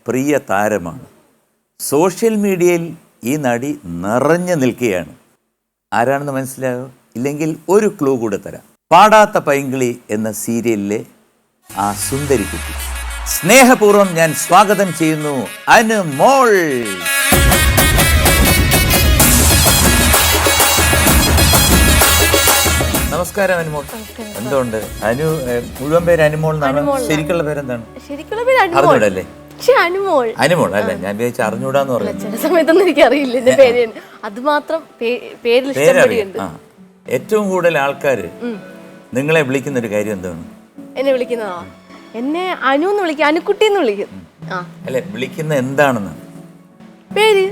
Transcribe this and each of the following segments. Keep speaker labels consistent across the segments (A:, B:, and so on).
A: പ്രിയ താരമാണ്. സോഷ്യൽ മീഡിയയിൽ ഈ നടി നിറഞ്ഞു നിൽക്കുകയാണ്. ആരാണെന്ന് മനസ്സിലായോ? ഇല്ലെങ്കിൽ ഒരു ക്ലൂ കൂടെ തരാം. പാടാത്ത പൈങ്കിളി എന്ന സീരിയലിലെ ആ സുന്ദരി കുട്ടി. സ്നേഹപൂർവ്വം ഞാൻ സ്വാഗതം ചെയ്യുന്നു അനുമോൾ. നമസ്കാരം അനുമോൾ. എന്തുകൊണ്ട് മുഴുവൻ പേര് അനുമോൾ എന്നാണ്? ശരിക്കുള്ള പേരെന്താണ്? അറിഞ്ഞൂടല്ലേ? അനുമോൾ അല്ല, ഞാൻ വിചാരിച്ച അറിഞ്ഞൂടാന്ന് പറഞ്ഞു.
B: ചില സമയത്തൊന്നും എനിക്ക് അറിയില്ല എന്റെ പേര്. അത് മാത്രം പേരറിയാം.
A: ഏറ്റവും കൂടുതൽ ആൾക്കാര് നിങ്ങളെ വിളിക്കുന്ന ഒരു കാര്യം എന്താണ്?
B: എന്നെ വിളിക്കുന്നതോ? എന്നെ അനു എന്ന് വിളിക്കും, അനുക്കുട്ടി എന്ന് വിളിക്കും.
A: അല്ലെ, വിളിക്കുന്ന എന്താണെന്ന്
B: പേര്.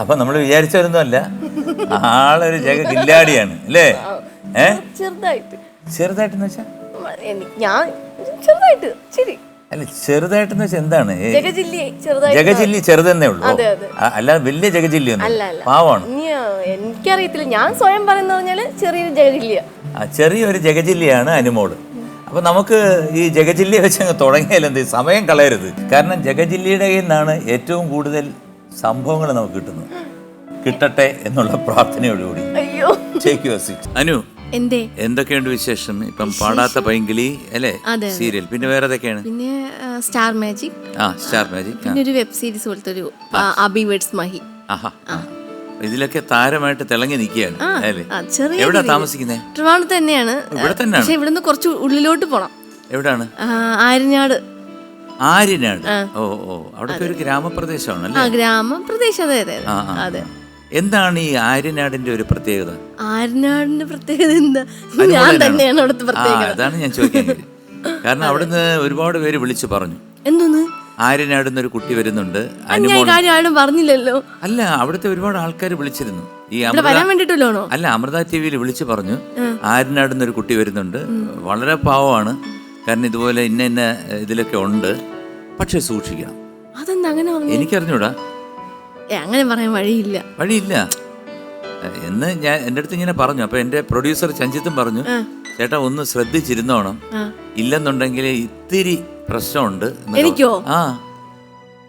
A: അപ്പൊ നമ്മൾ വിചാരിച്ചൊന്നും അല്ല, ആളൊരു കില്ലാടിയാണ് അല്ലേ? ചെറുതായിട്ടെന്ന് വെച്ചാ
B: ഞാൻ ചെറുതായിട്ട് ശരി.
A: അല്ല, ചെറുതായിട്ടെന്ന് വെച്ചാൽ എന്താണ്?
B: ജഗജില്ലി
A: ചെറുതെന്നേ ഉള്ളൂ, അല്ലാതെ വലിയ ജഗജില്ലി പാവമാണ്.
B: എനിക്കറിയത്തില്ല, ഞാൻ സ്വയം പറയുന്ന പറഞ്ഞാല് ചെറിയൊരു ജഗജില്ലിയ.
A: ചെറിയൊരു ജഗജില്ലിയാണ് അനുമോള്. അപ്പൊ നമുക്ക് ഈ ജഗജില്ലിയെ വെച്ച് അങ്ങ് തുടങ്ങിയാലെന്ത്, സമയം കളയരുത്. കാരണം ജഗജില്ലിയുടെ കയ്യിൽ നിന്നാണ് ഏറ്റവും കൂടുതൽ സംഭവങ്ങൾ നമുക്ക് കിട്ടുന്നത്. കിട്ടട്ടെ എന്നുള്ള പ്രാർത്ഥനയോടുകൂടി. അനു, എന്തൊക്കെയുണ്ട് വിശേഷം? ഇപ്പം പാടാത്ത പൈങ്കിളി അല്ലേ സീരിയൽ, പിന്നെ വേറെ ഏതൊക്കെയാണ്?
B: പിന്നെ സ്റ്റാർ മാജിക്.
A: സ്റ്റാർ മാജിക്,
B: പിന്നെ ഒരു വെബ് സീരീസ് പോലത്തെ ഒരു അബി വേർഡ്സ് മഹി.
A: ഇതിലൊക്കെ താരമായിട്ട് തിളങ്ങി നിൽക്കുകയാണ് അല്ലേ? എവിടെ താമസിക്കുന്നത്?
B: ട്രിവാൻഡ്രത്ത് തന്നെയാണ്.
A: ഇവിടെ തന്നെയാണ്.
B: പക്ഷെ ഇവിടുന്ന് കുറച്ച് ഉള്ളിലോട്ട് പോണം.
A: എവിടാണ്?
B: ആര്യനാട്.
A: ഓ അവിടെ ഒരു ഗ്രാമപ്രദേശമാണ്.
B: ഗ്രാമപ്രദേശം, അതെ അതെ.
A: എന്താണ് ഈ ആര്യനാടിന്റെ ഒരു പ്രത്യേകത?
B: ആര്യനാടിന്റെ പ്രത്യേകത എന്താ? ഞാൻ തന്നെയാണ് അവിടുത്തെ പ്രത്യേകത.
A: അതാണ് ഞാൻ ചോദിക്കാൻ. കാരണം അവിടുന്ന് ഒരുപാട് പേര് വിളിച്ചു പറഞ്ഞു,
B: എന്തോന്ന്
A: ആര്യനാടുന്ന ഒരു കുട്ടി വരുന്നുണ്ട്.
B: പറഞ്ഞില്ലല്ലോ.
A: അല്ല, അവിടുത്തെ ഒരുപാട് ആൾക്കാർ വിളിച്ചിരുന്നു. അല്ല, അമൃത ടിവിയിൽ വിളിച്ചു പറഞ്ഞു, ആര്യനാടുന്ന ഒരു കുട്ടി വരുന്നുണ്ട്, വളരെ പാവമാണ്, കാരണം ഇതുപോലെ ഇന്ന ഇതിലൊക്കെ ഉണ്ട്, പക്ഷെ സൂക്ഷിക്കണം.
B: അതെന്താ അങ്ങനെ?
A: എനിക്കറിഞ്ഞൂടാ,
B: അങ്ങനെ പറയാൻ വഴിയില്ല
A: എന്ന് ഞാൻ എൻ്റെ അടുത്ത് ഇങ്ങനെ പറഞ്ഞു. അപ്പൊ എന്റെ പ്രൊഡ്യൂസർ ചഞ്ചിത്തും പറഞ്ഞു, ചേട്ടാ ഒന്ന് ശ്രദ്ധിച്ചിരുന്നോണം, ഇല്ലെന്നുണ്ടെങ്കിൽ ഇത്തിരി പ്രശ്നമുണ്ട്.
B: എനിക്കോ?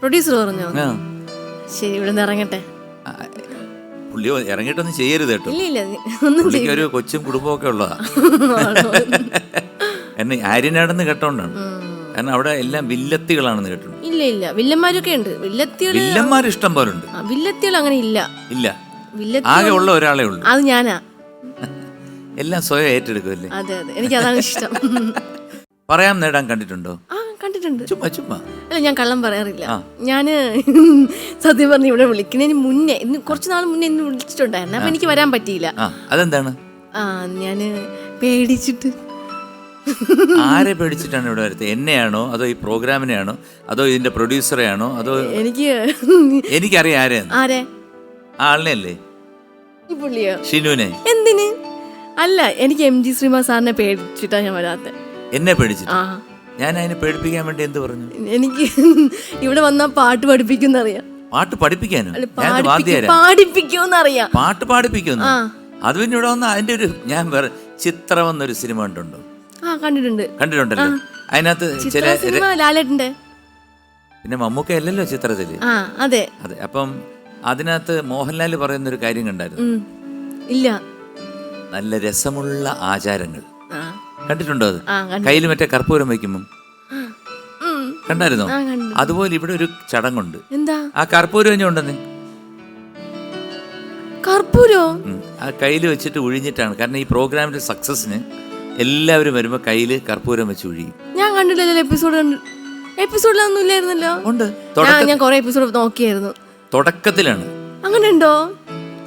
B: പ്രൊഡ്യൂസർ പറഞ്ഞു. ശരി, ഇവിടെ ഇറങ്ങട്ടെ.
A: പുള്ളി ഇറങ്ങിയിട്ടൊന്നും ചെയ്യരുത് കേട്ടോ. പുള്ളിക്ക് ഒരു കൊച്ചും കുടുംബമൊക്കെ ഉള്ളതാ. എന്നെ ആര്യനാടെന്ന് കേട്ടോണ്ടാണ്. കാരണം അവിടെ എല്ലാം വില്ലത്തികളാണെന്ന് കേട്ടിട്ടുണ്ട്.
B: ഇല്ല, വില്ലന്മാരൊക്കെ ഉണ്ട്.
A: വില്ലന്മാർ ഇഷ്ടം പോലെ ഉണ്ട്.
B: വില്ലത്തികൾ അങ്ങനെ ഇല്ല.
A: ആകെ ഉള്ള ഒരാളെ ഉള്ളൂ,
B: അത് ഞാനാ.
A: എല്ലാം സ്വയം ഏറ്റെടുക്കുമല്ലേ?
B: അതെ, എനിക്ക് അതാണ് ഇഷ്ടം.
A: പറയാൻ നേടാൻ കണ്ടിട്ടുണ്ടോ?
B: കണ്ടിട്ടുണ്ട്.
A: ചുമ്മാ
B: അല്ല, ഞാൻ കള്ളം പറയാറില്ല. ഞാന് സത്യം പറഞ്ഞ ഇവിടെ വിളിക്കുന്നതിന് മുന്നേ, കുറച്ചു നാൾ മുന്നേ എന്നെ വിളിച്ചിട്ടുണ്ടായിരുന്നു. അപ്പൊ എനിക്ക് വരാൻ പറ്റിയില്ല.
A: അതെന്താണ്?
B: ഞാന് പേടിച്ചിട്ട്.
A: ആരെ പേടിച്ചിട്ടാണ് ഇവിടെ വരുന്നത്? എന്നെയാണോ, അതോ ഈ പ്രോഗ്രാമിനെയാണോ, അതോ ഇതിന്റെ പ്രൊഡ്യൂസറെയാണോ, അതോ? എനിക്കറിയാം ആരെ. ആളിനെ അല്ലേ? ഷിനുവിനെ.
B: എന്തിന്? അല്ല, എനിക്ക് MG ശ്രീനിവാസ് സാറിനെ പേടിച്ചിട്ടാ ഞാൻ വരാത്തെ.
A: എന്നെ പേടിച്ചിട്ട്? ഞാൻ അതിനെ പേടിപ്പിക്കാൻ വേണ്ടി എന്ത് പറഞ്ഞു?
B: എനിക്ക് ഇവിടെ വന്നാ പാട്ട് പഠിപ്പിക്കുന്നറിയാം.
A: പാട്ട് പഠിപ്പിക്കാനോ?
B: പാടിപ്പിക്കുന്നറിയാം.
A: പാട്ട് പാടിപ്പിക്കുന്നു? അത് പിന്നെ ഇവിടെ വന്ന അതിന്റെ ഒരു, ഞാൻ വേറെ ചിത്രം എന്നൊരു സിനിമ കണ്ടുണ്ടോ? കണ്ടിട്ടുണ്ടല്ലോ. അതിനകത്ത് ചില
B: ലാലേട്ടന്റെ,
A: പിന്നെ മമ്മൂക്ക അല്ലല്ലോ ചിത്രത്തില്.
B: അതെ.
A: അപ്പം അതിനകത്ത് മോഹൻലാൽ പറയുന്ന ഒരു കാര്യം കണ്ടായിരുന്നു.
B: ഇല്ല.
A: നല്ല രസമുള്ള ആചാരങ്ങൾ കണ്ടിട്ടുണ്ടോ? അത് കയ്യിൽ മറ്റേ കർപ്പൂരം വയ്ക്കുമ്പം കണ്ടായിരുന്നോ? അതുപോലെ ഇവിടെ ഒരു ചടങ്ങുണ്ട്.
B: എന്താ?
A: ആ കർപ്പൂരം ഉണ്ടെന്നേ.
B: കർപ്പൂരോ?
A: ആ കയ്യിൽ വെച്ചിട്ട് ഒഴിഞ്ഞിട്ടാണ്. കാരണം ഈ പ്രോഗ്രാമിന്റെ സക്സസിന് എല്ലാവരും വരുമ്പോ കയ്യില് കർപ്പൂരം വെച്ച് ഒഴിയും.
B: ഞാൻ കണ്ടില്ലല്ലോ എപ്പിസോഡിലൊന്നും ഇല്ലായിരുന്നല്ലോ.
A: ഉണ്ട്,
B: ഞാൻ കുറെ എപ്പിസോഡ് നോക്കിയായിരുന്നു.
A: തുടക്കത്തിലാണ്.
B: അങ്ങനെ ഉണ്ടോ?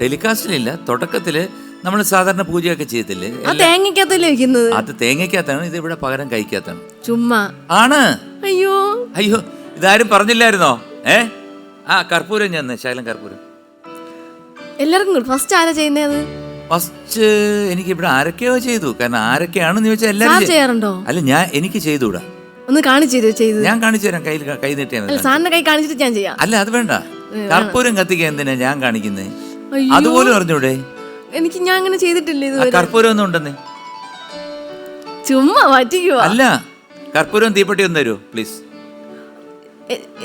A: ടെലികാസ്റ്റിലില്ല. തുടക്കത്തില് നമ്മൾ സാധാരണ പൂജയൊക്കെ ചെയ്യത്തില്ലേ?
B: തേങ്ങക്കകത്തല്ലേ വെക്കുന്നത്?
A: അത് തേങ്ങക്കകത്താണ്. ഇത് ഇവിടെ പകരം കൈക്കകത്താണ്.
B: ചുമ്മാ
A: ആണ്.
B: അയ്യോ,
A: ഇതാരും പറഞ്ഞില്ലായിരുന്നോ? കർപ്പൂരം ഞാൻ ശകലം കർപ്പൂരം
B: എല്ലാവർക്കും. ഫസ്റ്റ് ആരാ ചെയ്യുന്നത്?
A: ഫസ്റ്റ് എനിക്ക് ഇവിടെ ആരൊക്കെയോ ചെയ്തു. കാരണം ആരൊക്കെയാണെന്ന് ചോദിച്ചാൽ എല്ലാവരും
B: ചെയ്യാറുണ്ടോ?
A: അല്ല, എനിക്ക് ചെയ്തുകൂടാ.
B: ഒന്ന് കാണിച്ചു. ഞാൻ
A: കാണിച്ചു തരാം. കൈ നീട്ടിയാണ്.
B: സാറിന്റെ കൈ കാണിച്ചിട്ട് ഞാൻ ചെയ്യാം.
A: അല്ല, അത് വേണ്ട. കർപ്പൂരം കത്തിക്കാൻ എന്തിനാ ഞാൻ കാണിക്കുന്നേ? അതുപോലെ പറഞ്ഞൂടെ?
B: ഞാൻ അങ്ങനെ ചെയ്തിട്ടില്ല.
A: കർപ്പൂരം ഒന്നും ഉണ്ടെന്നേ.
B: ചുമ്മാ പറ്റിക്കുവാ.
A: അല്ല, കർപ്പൂരം തീപ്പെട്ടി ഒന്ന് തരുമോ പ്ലീസ്?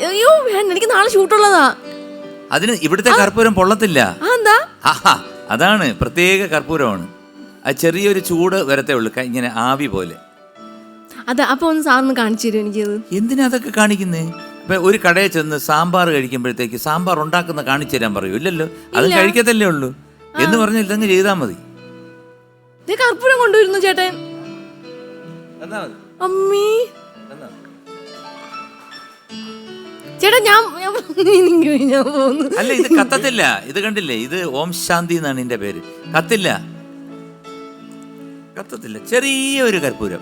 B: അയ്യോ വേണ്ട, എനിക്ക് നാളെ ഷൂട്ടുള്ളതാ.
A: അതിന് ഇവിടുത്തെ കർപ്പൂരം പൊള്ളത്തില്ല.
B: എന്താ?
A: അതാണ് പ്രത്യേക കർപ്പൂരമാണ്. അത് ചെറിയൊരു ചൂട് വരത്തേ ഉള്ളൂ, ഇങ്ങനെ ആവി പോലെ.
B: അതാ. അപ്പൊ ഒന്ന് സാറിന് കാണിച്ചു തരും എനിക്കത്.
A: എന്തിനാ അതൊക്കെ കാണിക്കുന്നേ? ഇപ്പൊ ഒരു കടയിൽ ചെന്ന് സാമ്പാർ കഴിക്കുമ്പോഴത്തേക്ക് സാമ്പാർ ഉണ്ടാക്കുന്ന കാണിച്ചു തരാൻ പറയൂ? ഇല്ലല്ലോ, അത് കഴിക്കത്തല്ലേ ഉള്ളൂ എന്ന് പറഞ്ഞാൽ ഇതങ്ങ് ചെയ്താൽ മതി.
B: കർപ്പൂരം കൊണ്ടുവരുന്നു ചേട്ടൻ. അമ്മീ ചേട്ടാ, ഞാൻ പോകുന്നു.
A: അല്ല, ഇത് കത്തത്തില്ല. ഇത് കണ്ടില്ലേ, ഇത് ഓം ശാന്തി എന്നാണ് ഇതിന്റെ പേര്. കത്തില്ല, കത്തത്തില്ല. ചെറിയൊരു കർപ്പൂരം.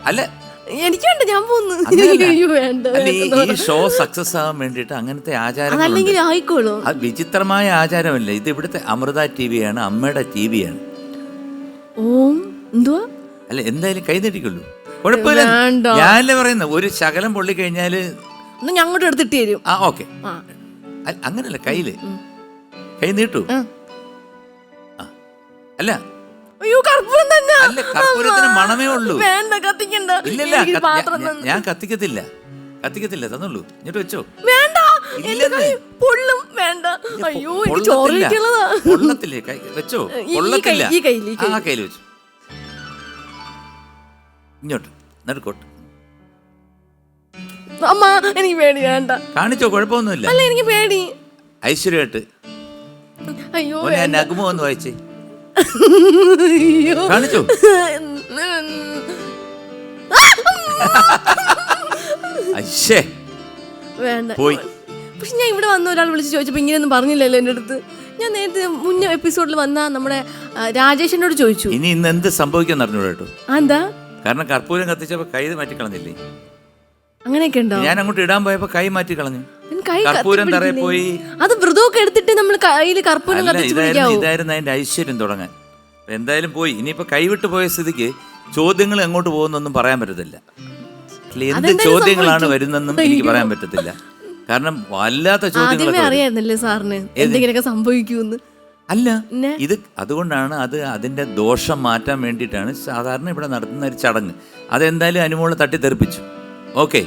A: അല്ല
B: എനിക്ക് വേണ്ട, ഞാൻ പോകുന്നു.
A: ഈ ഷോ സക്സസ് ആവാൻ വേണ്ടിട്ട് അങ്ങനത്തെ ആചാരം
B: ആയിക്കോളൂ.
A: അത് വിചിത്രമായ ആചാരമല്ല. ഇത് ഇവിടുത്തെ അമൃത TV-യാണ്, അമ്മയുടെ TV-യാണ്.
B: ഓം എന്തുവാ?
A: അല്ല, എന്തായാലും കൈ നീട്ടിക്കൊള്ളൂ, കുഴപ്പമില്ല. ഞാനല്ലേ പറയുന്നത്, ഒരു ശകലം പൊള്ളി കഴിഞ്ഞാല്
B: ഞങ്ങോട്ട് എടുത്തിട്ട് തരും.
A: ഓക്കെ. അങ്ങനല്ല, കയ്യില് കൈ നീട്ടു. അല്ല,
B: അയ്യോ കർപ്പൂരം തന്നെ.
A: അല്ല, കർപ്പൂരത്തിന് മണമേ ഉള്ളൂ.
B: വേണ്ട, കത്തിക്കണ്ട.
A: ഇല്ലല്ല, ഞാൻ കത്തിക്കത്തില്ല. തന്നുള്ളൂ, ഇങ്ങോട്ട് വെച്ചോ.
B: വേണ്ട, പൊള്ളും. വേണ്ട. അയ്യോ,
A: പൊള്ളത്തില്ലേ? വെച്ചോ, പൊള്ളത്തില്ല. ആ കയ്യിൽ വെച്ചു. ഇങ്ങോട്ട് നടുക്കോട്ട്.
B: അമ്മ, എനിക്ക് പേടി. വേണ്ട,
A: കാണിച്ചോ, കുഴപ്പമൊന്നുമില്ല.
B: അല്ല, എനിക്ക് പേടി.
A: ഐശ്വര്യമായിട്ട്.
B: അയ്യോ,
A: ഞാൻ നഗ്മോ ഒന്ന് വായിച്ചേ. കാണിച്ചോ. അയ്യേ,
B: വേണ്ട.
A: പോയി.
B: പക്ഷെ ഞാൻ ഇവിടെ വന്ന ഒരാൾ വിളിച്ച് ചോദിച്ചപ്പോ ഇങ്ങനെയൊന്നും പറഞ്ഞില്ലല്ലോ എൻ്റെ അടുത്ത്. ഞാൻ നേരത്തെ മുന്നേ എപ്പിസോഡിൽ വന്ന നമ്മുടെ രാജേഷിനോട് ചോദിച്ചു.
A: ഇനി ഇന്ന് എന്ത് സംഭവിക്കാൻ അറിഞ്ഞൂടാ കേട്ടോ.
B: എന്താ?
A: കാരണം കർപ്പൂരം കത്തിച്ചപ്പോ കൈ മാറ്റി കളഞ്ഞില്ലേ?
B: അങ്ങനെയൊക്കെ ഉണ്ടോ?
A: ഞാൻ അങ്ങോട്ട് ഇടാൻ പോയപ്പോ കൈ മാറ്റി കളഞ്ഞു.
B: കൈ
A: കർപ്പൂരം തറയിൽ പോയി.
B: അത് വ്രതമൊക്കെ എടുത്തിട്ട് നമ്മൾ കയ്യിൽ കർപ്പൂരം കത്തിച്ചു പിടിക്കാവോ?
A: ഇതായിരുന്നു അതിന്റെ ഐശ്വര്യം തുടങ്ങാൻ. എന്തായാലും പോയി. ഇനിയിപ്പോ കൈവിട്ട് പോയ സ്ഥിതിക്ക് ചോദ്യങ്ങൾ എങ്ങോട്ട് പോകുന്നൊന്നും പറയാൻ പറ്റത്തില്ല. എന്ത് ചോദ്യങ്ങളാണ് വരുന്നെന്നും എനിക്ക് പറയാൻ പറ്റത്തില്ല. കാരണം വല്ലാത്ത ചോദ്യങ്ങൾ
B: അറിയായിരുന്നല്ലേ സാറിന് എന്തെങ്കിലുമൊക്കെ സംഭവിക്കുമെന്ന്.
A: അല്ല, ഇത് അതുകൊണ്ടാണ് അതിന്റെ ദോഷം മാറ്റാൻ വേണ്ടിയിട്ടാണ് സാധാരണ ഇവിടെ നടത്തുന്ന ഒരു ചടങ്ങ്. അതെന്തായാലും അനുമോളെ തട്ടിത്തെറിപ്പിച്ചു. ഓക്കെ.